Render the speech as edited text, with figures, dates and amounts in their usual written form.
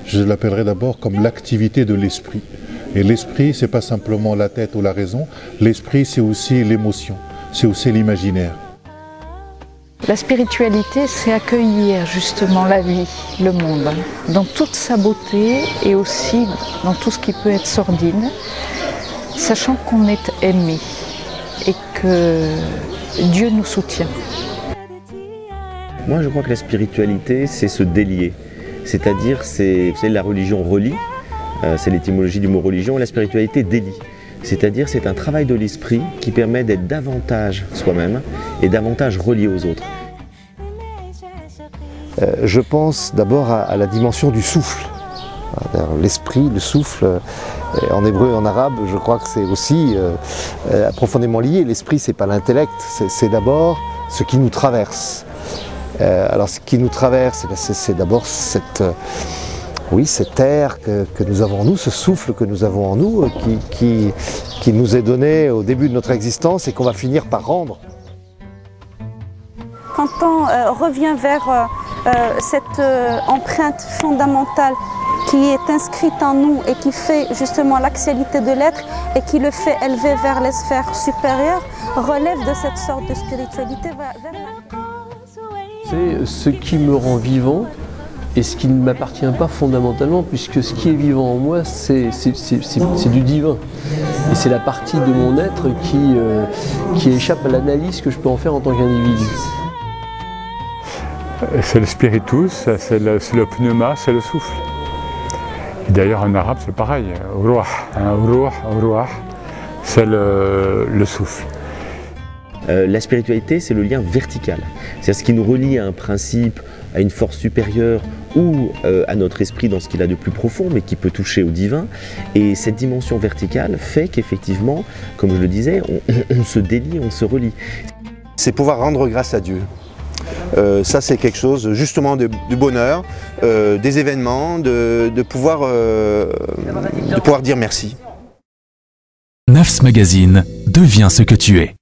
Je l'appellerai d'abord comme l'activité de l'esprit. Et l'esprit, c'est pas simplement la tête ou la raison. L'esprit, c'est aussi l'émotion, c'est aussi l'imaginaire. La spiritualité, c'est accueillir justement la vie, le monde, dans toute sa beauté et aussi dans tout ce qui peut être sordide, sachant qu'on est aimé et que Dieu nous soutient. Moi, je crois que la spiritualité, c'est se délier. C'est-à-dire, vous savez, la religion relie, c'est l'étymologie du mot religion, et la spiritualité délie. C'est-à-dire, c'est un travail de l'esprit qui permet d'être davantage soi-même et davantage relié aux autres. Je pense d'abord à la dimension du souffle. L'esprit, le souffle, en hébreu et en arabe, je crois que c'est aussi profondément lié. L'esprit, c'est pas l'intellect, c'est d'abord ce qui nous traverse. Alors ce qui nous traverse, c'est d'abord cette air que nous avons en nous, ce souffle que nous avons en nous, qui nous est donné au début de notre existence et qu'on va finir par rendre. Quand on revient vers cette empreinte fondamentale qui est inscrite en nous et qui fait justement l'axialité de l'être et qui le fait élever vers les sphères supérieures, relève de cette sorte de spiritualité. C'est ce qui me rend vivant et ce qui ne m'appartient pas fondamentalement, puisque ce qui est vivant en moi, c'est du divin. Et c'est la partie de mon être qui échappe à l'analyse que je peux en faire en tant qu'individu. C'est le spiritus, c'est le pneuma, c'est le souffle. D'ailleurs en arabe c'est pareil, c'est le souffle. La spiritualité, c'est le lien vertical. C'est ce qui nous relie à un principe, à une force supérieure ou à notre esprit dans ce qu'il a de plus profond, mais qui peut toucher au divin. Et cette dimension verticale fait qu'effectivement, comme je le disais, on se délie, on se relie. C'est pouvoir rendre grâce à Dieu. Ça c'est quelque chose justement du bonheur, des événements, de pouvoir dire merci. Nafs Magazine, deviens ce que tu es.